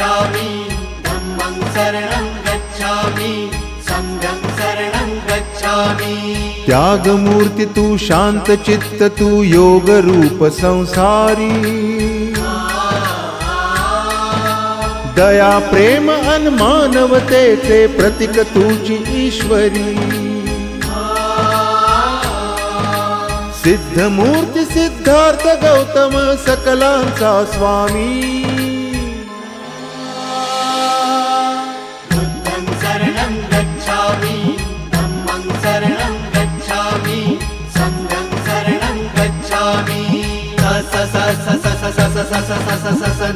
गच्छामि धम्मं शरणं गच्छामि संघं शरणं गच्छामि। त्यागमूर्ती तू शांत चित्त तू योग रूप संसारी दया प्रेम अन मानवतेचे प्रतीक तुझी ईश्वरी सिद्धमूर्ती सिद्धार्थ गौतम सकलांचा स्वामी बुद्धं शरणं गच्छामि धम्मं शरणं गच्छामि संघं शरणं गच्छामि। स स स स स स स स स स स स